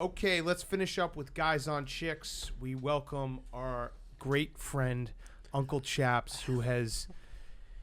Okay, let's finish up with Guys on Chicks. We welcome our great friend, Uncle Chaps, who has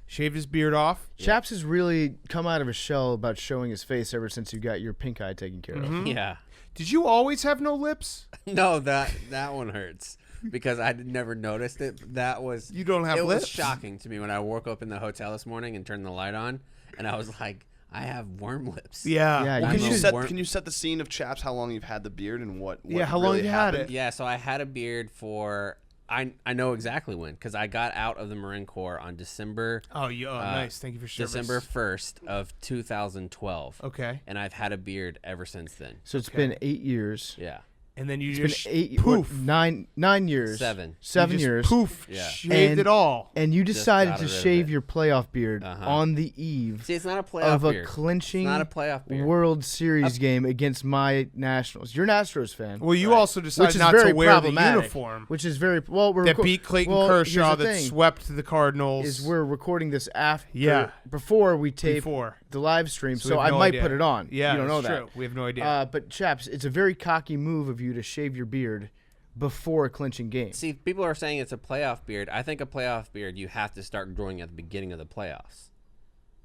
shaved his beard off. Chaps has really come out of his shell about showing his face ever since you got your pink eye taken care of. Yeah. Did you always have no lips? No, that one hurts because I never noticed it. That was You don't have it lips? was shocking to me when I woke up in the hotel this morning and turned the light on, and I was like, I have worm lips. Yeah. Yeah, Well, you can you set the scene of Chaps? How long you've had the beard and what how long really you had happened? it? Yeah, so I had a beard for I know exactly when because I got out of the Marine Corps on December. Nice. Thank you for service. December 1st of 2012. Okay. And I've had a beard ever since then. So it's been 8 years. Yeah. And then you It's just been 8 poof. nine years. 7. 7 You just years. Poof. Yeah. Shaved it all. And you decided got to rid of shave it. your playoff beard Uh-huh. on the eve See, it's not a playoff of a beard. clinching It's not a playoff beard. World Series game against my Nationals. You're an Astros fan. Well, you Right. also decided Which is not very to wear problematic. the uniform Which is very well. that beat Clayton here's Kershaw the that thing, swept the Cardinals. is we're recording this after. Yeah. Before we tape before. the live stream, So so we I have no might idea. put it on. Yeah, you don't know that's that. true. We have no idea. But Chaps, it's a very cocky move of you to shave your beard before a clinching game. See, people are saying it's a playoff beard. I think a playoff beard you have to start growing at the beginning of the playoffs.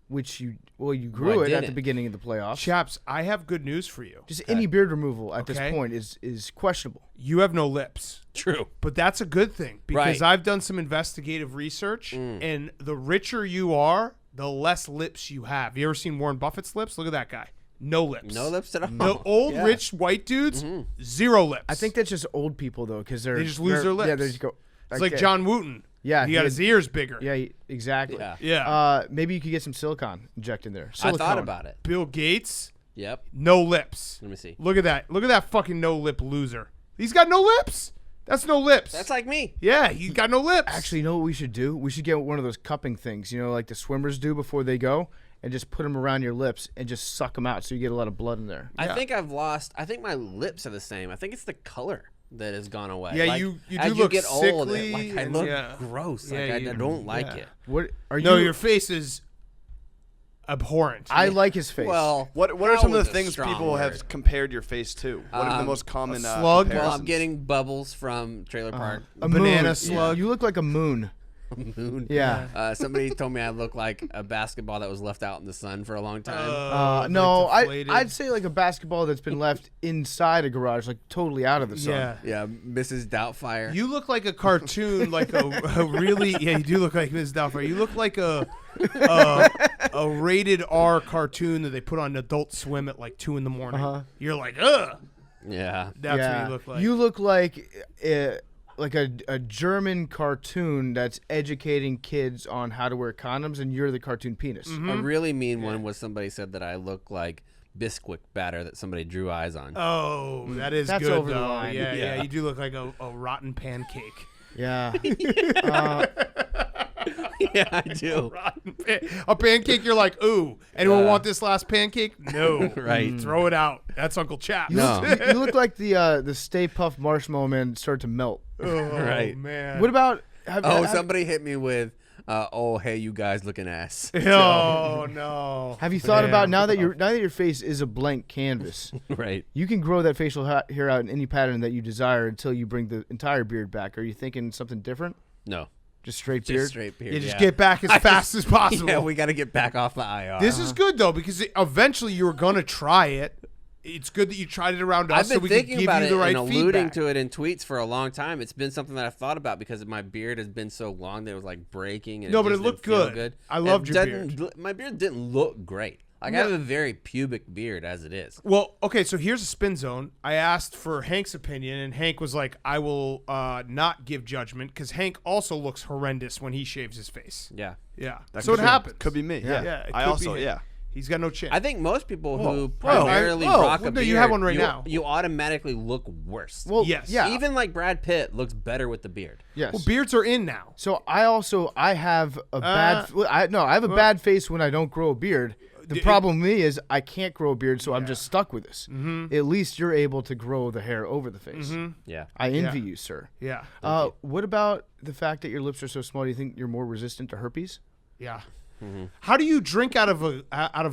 Which you grew I it at the didn't. beginning of the playoffs. Chaps, I have good news for you. Just any beard removal at Okay. this point is questionable. You have no lips. True. But that's a good thing because Right. I've done some investigative research, and the richer you are, the less lips you have. You ever seen Warren Buffett's lips? Look at that guy. No lips. No lips at all. The old Yeah. rich white dudes, zero lips. I think that's just old people though, because They just lose their lips. Yeah, they just go. it's like John Wooten. Yeah, he got his ears bigger. Yeah, exactly. Yeah. Yeah. Maybe you could get some silicone inject in there. I Silicone. thought about it. Bill Gates, Yep. no lips. Let me see. Look at that. Look at that fucking no lip loser. He's got no lips. That's no lips. That's like me. yeah, he's got no lips. Actually, you know what we should do? We should get one of those cupping things, like the swimmers do before they go, and just put them around your lips and just suck them out so you get a lot of blood in there. I think I think my lips are the same. I think it's the color that has gone away. Yeah, Like, you do as look you get old, sickly I and- look yeah. gross. Yeah, Like I you- don't like yeah. it. What are you? no, your face is abhorrent. I like his face. Well, What are that some of was the a things strong people word. have compared your face to? What are the most common slug? Well, comparisons? I'm getting bubbles from Trailer Park a banana moon. slug. You look like a moon. Moon. Yeah. Somebody told me I look like a basketball that was left out in the sun for a long time. No, like deflated. I'd say like a basketball that's been left inside a garage, like totally out of the sun. Yeah. Yeah, Mrs. Doubtfire. You look like a cartoon, like a really you do look like Ms. Doubtfire. You look like a rated R cartoon that they put on Adult Swim at like 2 a.m. You're like, ugh. Yeah. That's Yeah. what you look like. You look like a German cartoon that's educating kids on how to wear condoms, and you're the cartoon penis. A really mean one was somebody said that I look like Bisquick batter that somebody drew eyes on. Oh, that is That's good over the though. line. Yeah, yeah, Yeah. you do look like a rotten pancake. Yeah. Yeah, I do. A pancake, you're like, ooh. Anyone want this last pancake? No. Right. Throw it out. That's Uncle Chaps. No. You look like the Stay Puft Marshmallow Man started to melt. Oh, Right. man. What about? Somebody hit me with, oh, hey, you guys looking ass. Oh, no. Have you thought Man. about now that your face is a blank canvas? Right. You can grow that facial hair out in any pattern that you desire until you bring the entire beard back. Are you thinking something different? No. Just straight Just beard? straight beard. You just yeah. get back as fast as possible. Yeah, we got to get back off the IR. This is good, though, because eventually you were going to try it. It's good that you tried it around us I've so been we can thinking give about you it the right and alluding feedback. to it in tweets for a long time. It's been something that I've thought about because my beard has been so long that it was like breaking. And No, but just it looked didn't feel good. I loved your beard. My beard didn't look great. Like I have a very pubic beard as it is. Well, okay, so here's a spin zone. I asked for Hank's opinion, and Hank was like, I will not give judgment, because Hank also looks horrendous when he shaves his face. Yeah. Yeah. That So it could be- happens. Could be me. Yeah. Yeah, it I could also be him. He's got no chin. I think most people who Whoa, primarily whoa, rock a no, beard, you have one right now. You automatically look worse. Well, Yes. yeah. Even like Brad Pitt looks better with the beard. Yes. Well, beards are in now. So I have a bad. I have a bad face when I don't grow a beard. The problem with me is I can't grow a beard, so I'm just stuck with this. At least you're able to grow the hair over the face. Yeah. I envy you, sir. Yeah. What about the fact that your lips are so small? Do you think you're more resistant to herpes? Yeah. How do you drink out of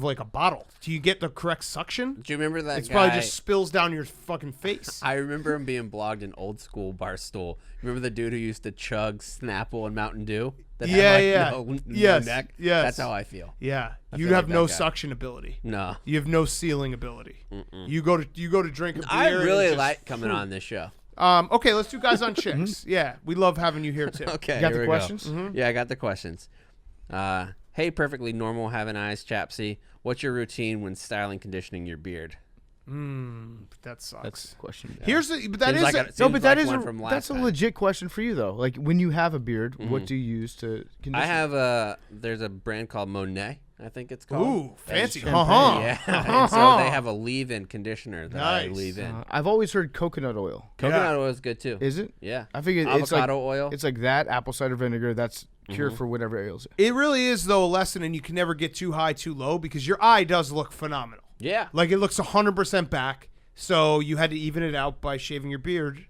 like a bottle? Do you get the correct suction? Do you remember that It's guy? probably just spills down your fucking face. I remember him being blogged in old school Barstool. Remember the dude who used to chug Snapple and Mountain Dew? That had no Yes, neck? yes. That's how I feel. Yeah, I you feel have like no that guy. suction ability. No. You have no sealing ability. You go to drink a beer. I and really just- like coming on this show. Okay, let's do guys on chicks. Yeah, we love having you here too. Okay, You got here the we questions? Go. Yeah, I got the questions. Hey, perfectly normal, have an eyes, Chapsy. What's your routine when styling, conditioning your beard? That sucks. That's the question. Here's the, but that Seems is like a- a- No, seems but that like is one from last that's a time. legit question for you though. Like when you have a beard, what do you use to condition? I have there's a brand called Monet, I think it's called. ooh fancy. champagne. Yeah, and so they have a leave-in conditioner that I Nice. leave in. I've always heard coconut oil. Coconut oil is good too. Is it? Yeah. I figured it's like Avocado oil. It's like that apple cider vinegar. That's cure for whatever ails you. It really is though a lesson, and you can never get too high, too low because your eye does look phenomenal. Yeah. Like it looks 100% back. So you had to even it out by shaving your beard.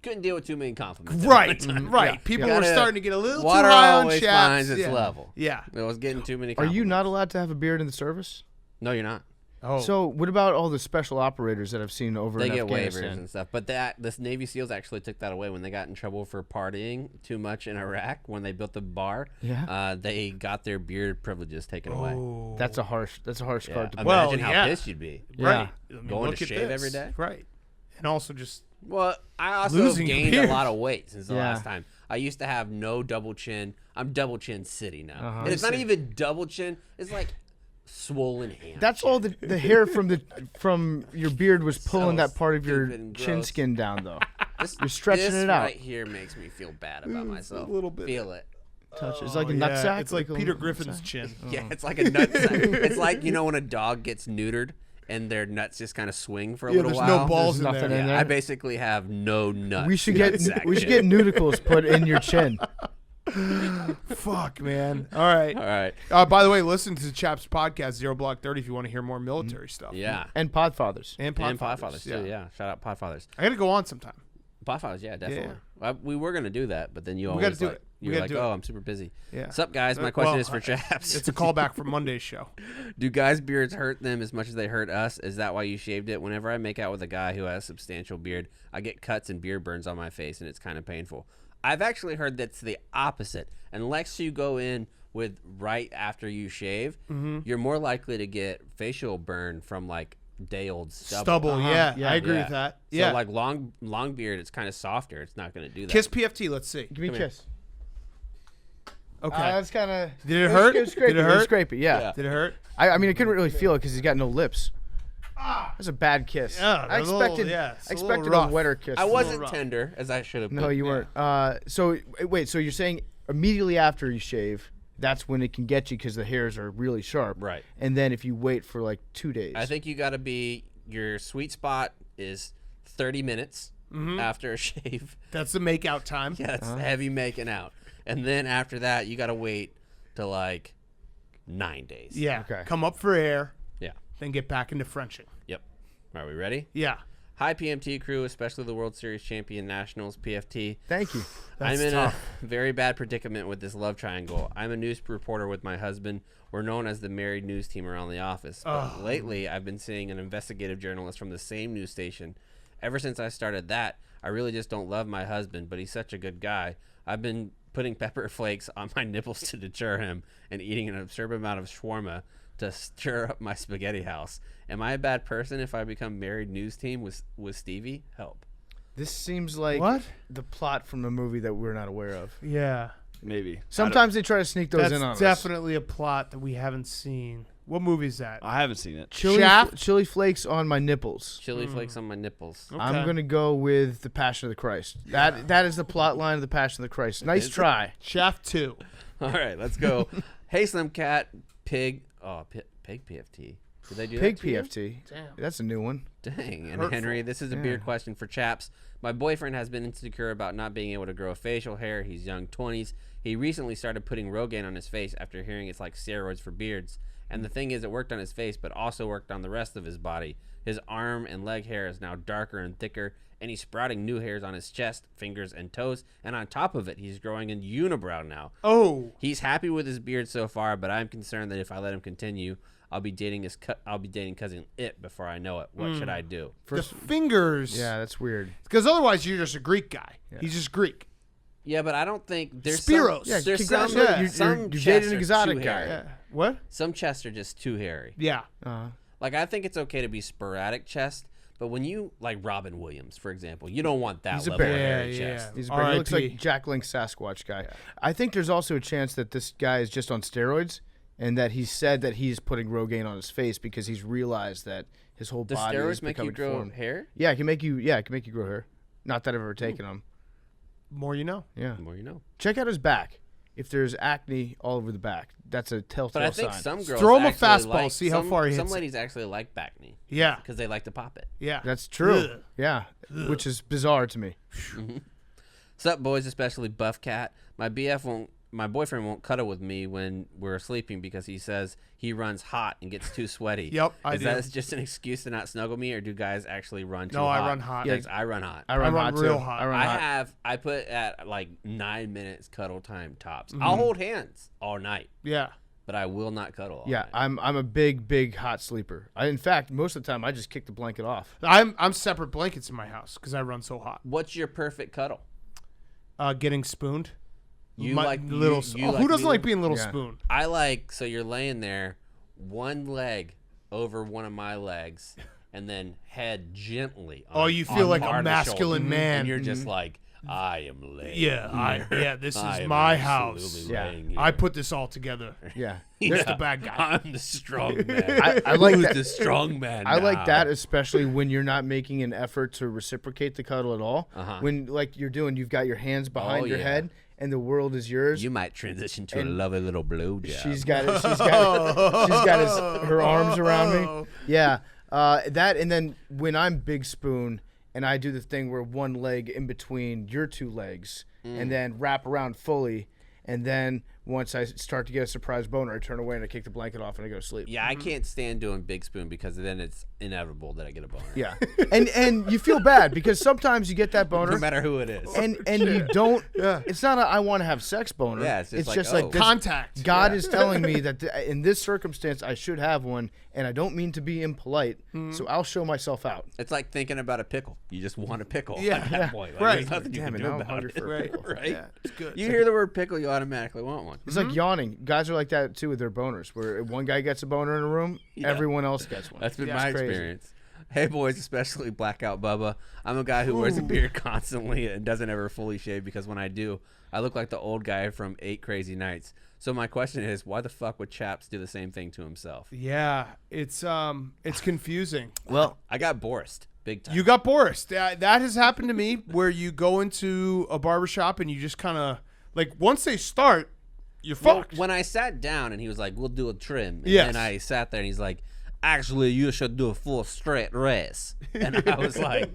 Couldn't deal with too many compliments. Right, right. Yeah. People You were gotta- starting to get a little Water too high on always Chaps. finds its yeah. level. Yeah. It was getting too many Are compliments. you not allowed to have a beard in the service? No, you're not. Oh. So what about all the special operators that I've seen over They in get waivers Afghanistan? and stuff. But this Navy SEALs actually took that away when they got in trouble for partying too much in Iraq when they built the bar. Yeah. They got their beard privileges taken away. That's a harsh Yeah. card to Imagine Well, how yeah. pissed you'd be. right. I mean, Going look to at shave this. every day? Right. And also just Well, I also Losing your gained a beard. lot of weight since the Yeah. last time. I used to have no double chin. I'm double chin city now. And it's I not see. even double chin. It's like swollen hand. That's all the hair from your beard was pulling So that part of your stupid and chin gross. skin down though. This, You're stretching this it out. right here makes me feel bad about myself. a little bit. Feel it. Touch. It's like a oh, nut yeah, sack. It's like a Peter nut Griffin's sack. chin. Yeah, it's like a nut sack. It's like, you know, when a dog gets neutered and their nuts just kind of swing for a Yeah, little there's while. no balls There's in nothing there. in Yeah, there. I basically have no nuts. We should nut get sack we should chin. get nudicles put in your chin. Fuck, man. All right. All right. By the way, listen to Chaps podcast 0 Block 30 if you want to hear more military stuff. Yeah. And Podfathers. And And Podfathers. Podfathers too. Yeah. Shout out Podfathers. I got to go on sometime. Podfathers, yeah, definitely. We were gonna do that, but then you gotta always do like it. We you're gotta like, do it. oh, I'm super busy. Yeah. What's up, guys? My question Well, is for Chaps. It's a callback from Monday's show. Do guys' beards hurt them as much as they hurt us? Is that why you shaved it? Whenever I make out with a guy who has a substantial beard, I get cuts and beard burns on my face, and it's kind of painful. I've actually heard that's the opposite. Unless you go in with right after you shave, you're more likely to get facial burn from like day-old stubble. Yeah, Yeah. I agree Yeah. with that. So Yeah. like long beard, it's kind of softer. It's not going to do that. Kiss PFT, let's see. Give me a Come here. kiss. Okay. That's kind of. Did it hurt? It was Did it hurt? Scrape it. Yeah. Yeah. Did it hurt? I mean, I couldn't really feel it because he's got no lips. That's a bad kiss. Yeah, I a little- expected. yeah, it's I a little expected rough. wetter kiss. I from wasn't rough. tender as I should have. No, you weren't. So wait. So you're saying immediately after you shave, that's when it can get you because the hairs are really sharp. Right. And then if you wait for like 2 days. I think you got to be your sweet spot is 30 minutes after a shave. That's the make out time. Yeah, that's heavy making out. And then after that, you got to wait to like 9 days. Yeah. Okay. Come up for air, Yeah. then get back into Frenching. Yep. Are we ready? Yeah. Hi, PMT crew, especially the World Series champion Nationals, PFT. Thank you. That's I'm in tough. a very bad predicament with this love triangle. I'm a news reporter with my husband. We're known as the married news team around the office. But lately, I've been seeing an investigative journalist from the same news station. Ever since I started that, I really just don't love my husband, but he's such a good guy. I've been putting pepper flakes on my nipples to deter him and eating an absurd amount of shawarma to stir up my spaghetti house. Am I a bad person if I become married news team with Stevie? Help. This seems like What? the plot from a movie that we're not aware of. Yeah. Maybe. Sometimes they try to sneak those That's in on us. definitely a plot that we haven't seen. What movie is that? I haven't seen it. Shaft? Chili flakes on my nipples. Chili flakes on my nipples. I'm gonna go with the Passion of the Christ. That is the plot line of the Passion of the Christ. Nice try. Shaft 2. All right, let's go. Hey, Slim Cat, Pig. Oh, Pig PFT. Did they do Pig that to you? PFT. Damn. That's a new one. Dang. And Hurtful. Henry, this is a beard question for Chaps. My boyfriend has been insecure about not being able to grow facial hair. He's young 20s. He recently started putting Rogaine on his face after hearing it's like steroids for beards. And the thing is, it worked on his face, but also worked on the rest of his body. His arm and leg hair is now darker and thicker, and he's sprouting new hairs on his chest, fingers, and toes. And on top of it, he's growing a unibrow now. Oh. He's happy with his beard so far, but I'm concerned that if I let him continue, I'll be dating cousin It before I know it. What should I do? The fingers. Yeah, that's weird. Because otherwise you're just a Greek guy. Yeah. He's just Greek. Yeah, but I don't think there's Spiros. Some, there's congratulations. some You're chests dating an are exotic too guy. hairy. Yeah. What? Some chests are just too hairy. Yeah. Like, I think it's okay to be sporadic chest, but when you, like Robin Williams, for example, you don't want that level of hairy chest. He's a bear. He looks like Jack Link Sasquatch guy. Yeah. I think there's also a chance that this guy is just on steroids and that he said that he's putting Rogaine on his face because he's realized that his whole body is steroids make you becoming grow formed. hair? Yeah, it can make you grow hair. Not that I've ever taken them. More you know. Yeah. The more you know. Check out his back. If there's acne all over the back, that's a telltale sign. But I think some girls throw him a actually fastball, like, see how far he hits Some it. ladies actually like back knee. Yeah. Because they like to pop it. Yeah. That's true. Ugh. Yeah. Which is bizarre to me. What's up, boys, especially Buff Cat? My boyfriend won't cuddle with me when we're sleeping because he says he runs hot and gets too sweaty. Yep, I Is do. that just an excuse to not snuggle me, or do guys actually run too No, hot? I run hot. Yeah. Thanks, I run hot. I run run hot real too. hot. I run hot. I put at like 9 minutes cuddle time tops. I'll hold hands all night, Yeah. but I will not cuddle all Yeah, night. I'm a big hot sleeper. In fact, most of the time I just kick the blanket off. I'm separate blankets in my house because I run so hot. What's your perfect cuddle? Getting spooned. You My like little. you who like doesn't like being little Yeah. spoon? I like, so you're laying there, one leg over one of my legs, and then head gently. Oh, you feel like a on the masculine shoulder. man. And you're just like, I am laying. Yeah, this I is am my absolutely house. laying here. I put this all together. Yeah. Who's the bad guy? I'm the strong man. I like Who's that. the strong man? I like now? that, especially when you're not making an effort to reciprocate the cuddle at all. When like you're doing, you've got your hands behind your yeah. head, and the world is yours. You might transition to a lovely little blowjob. She's got it. She's got her arms around me. Yeah, that, and then when I'm big spoon and I do the thing where one leg in between your two legs, and then wrap around fully, and then once I start to get a surprise boner, I turn away and I kick the blanket off and I go to sleep. Yeah, I can't stand doing big spoon because then it's inevitable that I get a boner. Yeah, and you feel bad because sometimes you get that boner, No matter who it is. and you don't. It's not a I want to have sex boner. Yeah, it's just just like, like oh. this, Contact. God is telling me that in this circumstance I should have one, and I don't mean to be impolite, so I'll show myself out. It's like thinking about a pickle. You just want a pickle Yeah. at that point. Like, Right. There's nothing you Damn can it, do now I'm about hungry it. for a pickle. Right? Yeah, it's good. You hear the word pickle, you automatically want one. It's like yawning. Guys are like that too with their boners, where if one guy gets a boner in a room, everyone else gets one. That's been Yeah, my it's crazy. experience. Hey, boys, especially Blackout Bubba. I'm a guy who wears a beard constantly and doesn't ever fully shave because when I do, I look like the old guy from 8 Crazy Nights. So my question is, why the fuck would Chaps do the same thing to himself? Yeah, it's confusing. Well, I got Borscht big time. You got Boris. That has happened to me where you go into a barbershop and you just kind of like once they start, you're Well, fucked. when I sat down and he was like, we'll do a trim. And Yes. then I sat there and he's like, actually, you should do a full straight race. And I was like,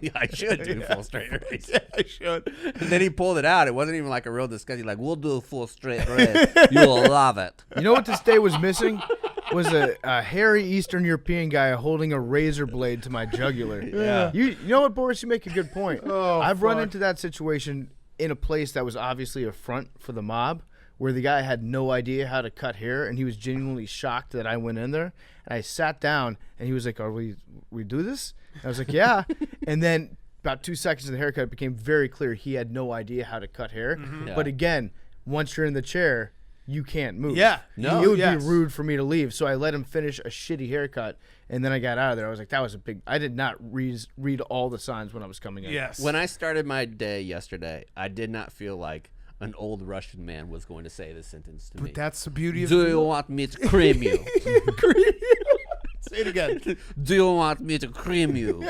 yeah, I should do full straight race. Yeah, I should. And then he pulled it out. It wasn't even like a real discussion. He's like, we'll do a full straight race. You'll love it. you know what this day was missing? Was a hairy Eastern European guy holding a razor blade to my jugular. Yeah. You know what, Boris? You make a good point. Oh, I've run fuck. into that situation in a place that was obviously a front for the mob, where the guy had no idea how to cut hair, and he was genuinely shocked that I went in there. And I sat down, and he was like, "Are we do this?" And I was like, "Yeah." And then about 2 seconds of the haircut, it became very clear he had no idea how to cut hair. Yeah. But again, once you're in the chair, you can't move. Yeah. No. It would Yes. be rude for me to leave. So I let him finish a shitty haircut, and then I got out of there. I was like, that was a big. I did not read all the signs when I was coming in. Yes. When I started my day yesterday, I did not feel like an old Russian man was going to say this sentence to me. But that's the beauty of Do you want me to cream you? Say it again. Do you want me to cream you?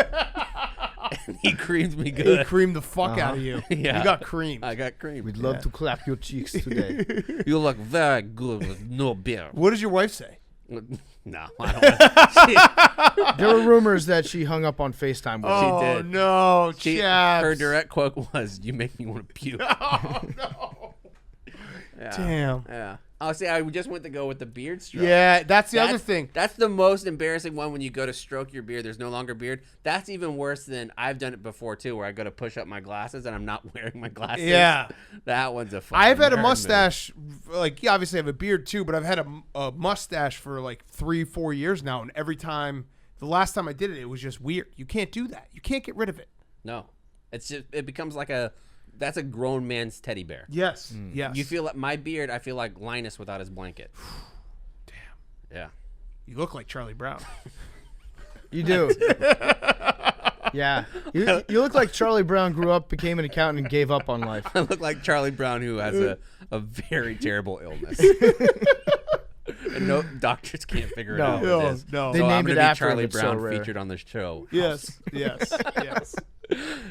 And he creamed me He good. creamed the fuck out of you. Yeah. You got creamed. I got creamed. We'd love to clap your cheeks today. You look very good with no beard. What does your wife say? No, I don't. There were rumors that she hung up on FaceTime with Oh me. did. no, Chaps. Her direct quote was, "You make me want to puke." Oh no. Yeah. Damn. Yeah. Oh, see, I just went to go with the beard stroke. Yeah, that's the other thing. That's the most embarrassing one when you go to stroke your beard. There's no longer beard. That's even worse than I've done it before, too, where I go to push up my glasses and I'm not wearing my glasses. Yeah. That one's a fucking I've had a nerd mustache, like, yeah, obviously I have a beard too, but I've had a mustache for like 3-4 years now, and every time, the last time I did it, it was just weird. You can't do that. You can't get rid of it. No. It's just, it becomes like that's a grown man's teddy bear. Yes, yes. You feel like my beard, I feel like Linus without his blanket. Damn. Yeah. You look like Charlie Brown. You do. Yeah. You look like Charlie Brown grew up, became an accountant, and gave up on life. I look like Charlie Brown, who has a very terrible illness. And no doctors can't figure it out what it is. No. They So I'm named going it to be after him, Charlie it's so Brown rare. featured on the show. Yes, yes.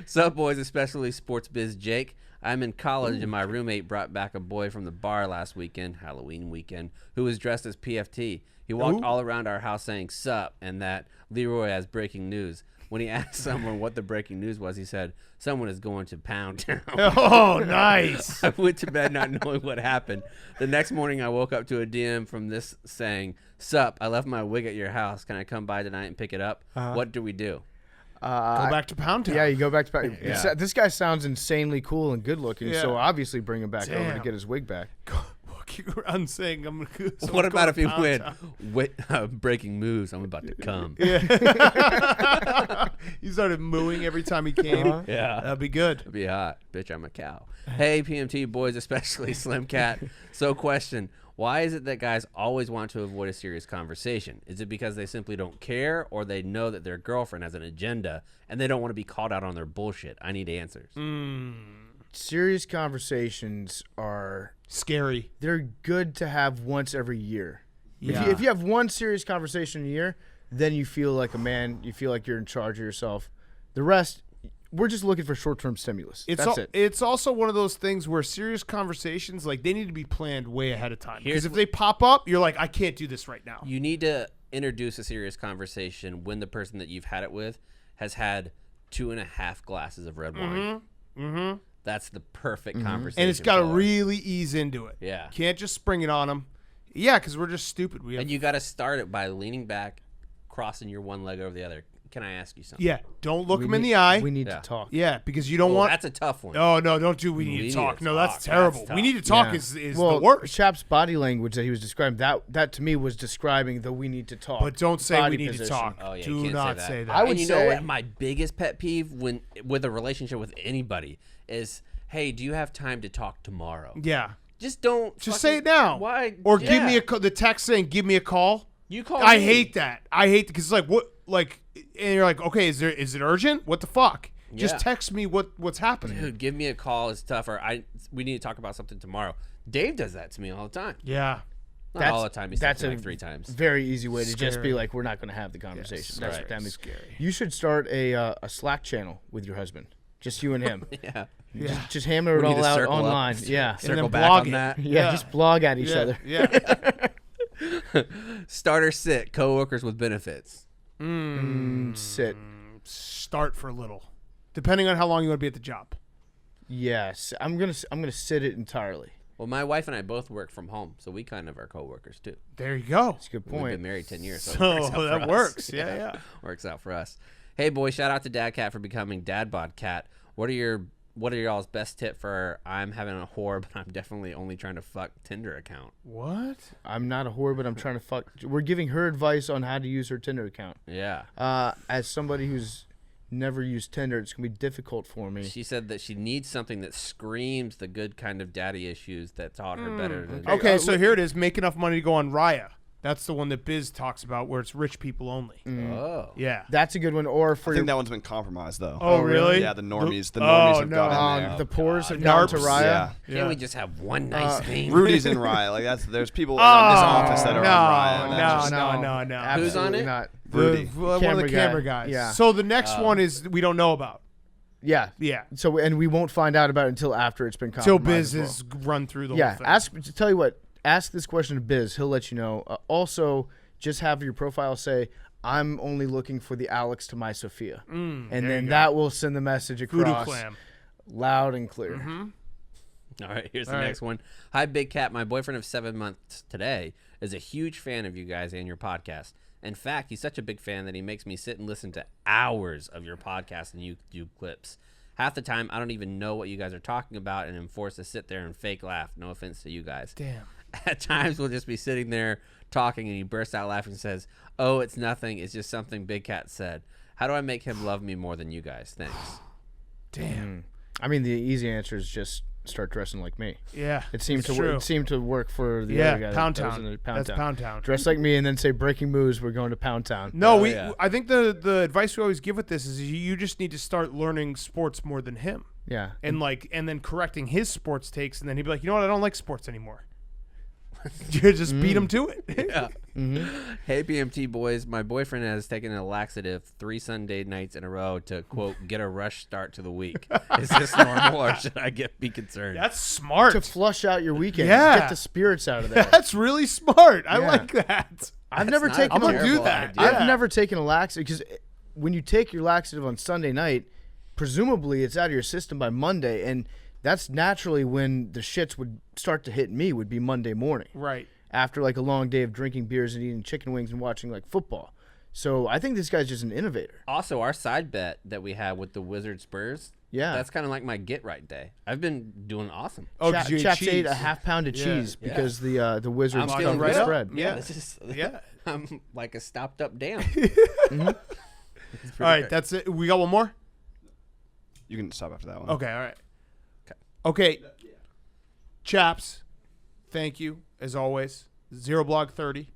Sup, boys, especially sports biz Jake. I'm in college, and my roommate brought back a boy from the bar last weekend, Halloween weekend, who was dressed as PFT. He walked all around our house saying sup and that Leroy has breaking news. When he asked someone what the breaking news was, he said, someone is going to Pound Town. Oh, nice. I went to bed not knowing what happened. The next morning, I woke up to a DM from this saying, sup, I left my wig at your house. Can I come by tonight and pick it up? What do we do? Go back to Pound Town. Yeah, you go back to Yeah. This guy sounds insanely cool and good looking, Yeah. so obviously bring him back over to Damn. get his wig back. Walking around saying, I'm going to What about if he went, breaking moves, I'm about to come. He started mooing every time he came. Yeah. That'd be good. It'd be hot. Bitch, I'm a cow. Hey, PMT boys, especially Slim Cat. So question, why is it that guys always want to avoid a serious conversation? Is it because they simply don't care, or they know that their girlfriend has an agenda and they don't want to be called out on their bullshit? I need answers. Serious conversations are Scary. they're good to have once every year. Yeah. If you have one serious conversation a year, then you feel like a man. You feel like you're in charge of yourself. The rest, we're just looking for short-term stimulus. That's it. It's also one of those things where serious conversations, like, they need to be planned way ahead of time. Here's Because if they pop up, you're like, I can't do this right now. You need to introduce a serious conversation when the person that you've had it with has had 2.5 glasses of red wine. Mm-hmm. That's the perfect conversation. And it's got to for it. really ease into it. Yeah. Can't just spring it on them. Yeah, because we're just stupid. And you got to start it by leaning back, crossing your one leg over the other. Can I ask you something? Yeah, don't look We him in need- the eye. We need Yeah. to talk. Yeah, because you don't Well, want. that's a tough one. Oh no, don't do. We need need to talk. to No, talk. that's terrible. That's We tough. need to talk. Yeah. Is well, the worst. Chap's body language that he was describing, that to me was describing the we need to talk. But don't say we body need position. to talk. Oh, yeah, you Do can't not say that. say that. I would And you know say- what my biggest pet peeve with a relationship with anybody is, hey, do you have time to talk tomorrow? Yeah. Just don't. Just fucking- say it now. Why? Or Yeah. give me the text saying, "Give me a call." You call I me. hate that. I hate because it's like what like, and you're like, okay, is it urgent? What the fuck? Just Yeah. text me what's happening. Dude, give me a call is tougher. We need to talk about something tomorrow. Dave does that to me all the time. Yeah. Not all the time. He's That's texted me a like 3 times. very easy way to just Scary. be like, we're not going to have the conversation. Yes, That's right. what that means. Scary. You should start a Slack channel with your husband, just you and him. Yeah. Yeah. Just hammer it We need all to out circle up. online. Yeah. And Circle then back blog on it. that. Yeah, just blog at each other. Yeah. Starter sit. Coworkers with benefits. Sit. Start for a little, depending on how long you want to be at the job. Yes, I'm gonna sit it entirely. Well, my wife and I both work from home, so we kind of are coworkers too. There you go. That's a good We've point. been married 10 years, so, So it works out for that us. works. Yeah. Works out for us. Hey, boy, shout out to Dad Cat for becoming Dad Bod Cat. What are y'all's best tip for I'm having a whore, but I'm definitely only trying to fuck Tinder account? What? I'm not a whore, but I'm trying to fuck. We're giving her advice on how to use her Tinder account. Yeah. As somebody who's never used Tinder, it's gonna be difficult for me. She said that she needs something that screams the good kind of daddy issues that taught her better than. Okay, so here it is. Make enough money to go on Raya. That's the one that Biz talks about, where it's rich people only. Oh. Yeah. That's a good one. Or for I think your, that one's been compromised though. Oh, really? Yeah, the normies have no. got in there. the pores have God. gone to Narps. Raya. Yeah. Can't we just have one nice thing? Rudy's in Raya. Like there's people in this office that are on Raya. and that's just- No. Who's on Absolutely it? Not. Rudy. One of the Camera camera guy. guys. Yeah. So the next one is we don't know about. Yeah. Yeah. So and we won't find out about it until after it's been Till compromised. Biz as well. has run through the Yeah. whole thing. Tell you what. Ask this question to Biz. He'll let you know. Also, just have your profile say, "I'm only looking for the Alex to my Sophia," and there then you go. that will send the message Voodoo across clam. loud and clear. All right, here's the next one. Hi, Big Cat. My boyfriend of 7 months today is a huge fan of you guys and your podcast. In fact, he's such a big fan that he makes me sit and listen to hours of your podcast and YouTube clips. Half the time, I don't even know what you guys are talking about and am forced to sit there and fake laugh. No offense to you guys. Damn. At times, we'll just be sitting there talking, and he bursts out laughing and says, "Oh, it's nothing. It's just something Big Cat said." How do I make him love me more than you guys? Thanks. Damn. I mean, the easy answer is just start dressing like me. Yeah. It seemed it's to true. work. It seemed to work for the other guy. Pound that was Town. in the Pound That's Town. Pound Town. Dress like me and then say breaking moves. We're going to Pound Town. No, yeah. I think the advice we always give with this is you just need to start learning sports more than him. Yeah. And then correcting his sports takes, and then he'd be like, you know what, I don't like sports anymore. You just beat him to it. Yeah. Hey, BMT boys. My boyfriend has taken a laxative 3 Sunday nights in a row to, quote, get a rush start to the week. Is this normal or should I be concerned? That's smart. To flush out your weekend. Yeah. Get the spirits out of there. That's really smart. I Yeah. like that. I've never not taken. I'm gonna do terrible that. idea. Yeah. I've never taken a laxative because when you take your laxative on Sunday night, presumably it's out of your system by Monday, and that's naturally when the shits would start to hit me. Would be Monday morning. Right. After like a long day of drinking beers and eating chicken wings and watching like football. So I think this guy's just an innovator. Also, our side bet that we have with the Wizard Spurs, Yeah. that's kind of like my get right day. I've been doing awesome. Oh, 'cause you ate Chaps cheese. ate a half pound of cheese because the Wizards I'm feeling covered right the up. spread. Yeah. This is, Yeah. I'm like a stopped up dam. All right, that's it. We got one more? You can stop after that one. Okay, all right. Okay. Chaps, thank you, as always. Zero Blog 30.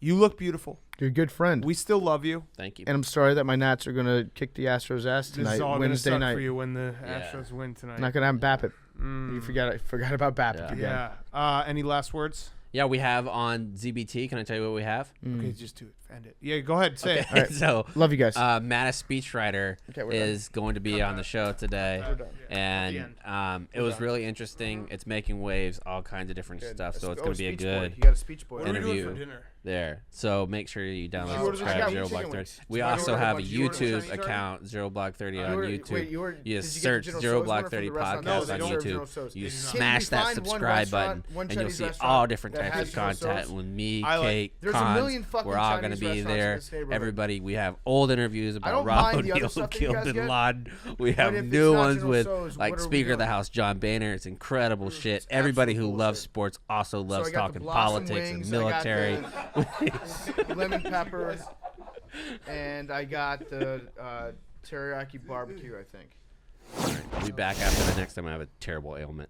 You look beautiful. You're a good friend. We still love you. Thank you. And I'm sorry that my Nats are going to kick the Astros' ass This tonight, is all going to Wednesday suck night. for you when the Astros win tonight. I'm not going to have BAPIP. You forgot about BAPIP again. Yeah. Any last words? Yeah, we have on ZBT. Can I tell you what we have? Okay, just do it. End it. Yeah, go ahead. Say Okay. it. So, Love you guys. Mattis Speechwriter we're is going to be on the show today, and it was really interesting. It's making waves, all kinds of different stuff. So it's going to be a good You got a speech boy. What are we doing interview for dinner? there. So make sure you You download, ordered subscribe, chicken Zero Block wings. 30. Did We you also order a have a bunch? You ordered YouTube Chinese already? account, Zero Block 30 on YouTube. Wait, You did you get the search General Zero Tso's Block one or 30 from the restaurant? No, podcast they on don't have YouTube. General Tso's. You Can smash you that find one subscribe button, restaurant, one and you'll Chinese see restaurant all different that types has of General content Tso's? with me, I like- Kate, There's a Cons. million fucking We're all going to Chinese be restaurants in there. this neighborhood. Everybody, we have old interviews about don't Rob mind the other O'Neill stuff and that you guys Gildan get, Laden. We but have if it's new not ones General with Tso's, like what are we Speaker of the doing? House John Boehner. It's incredible shit. Everybody who absolute loves bullshit. sports also loves I got the talking Blossom politics wings, and I got military. the lemon pepper, and I got the teriyaki barbecue, I think. I'll be back after the next time I have a terrible ailment.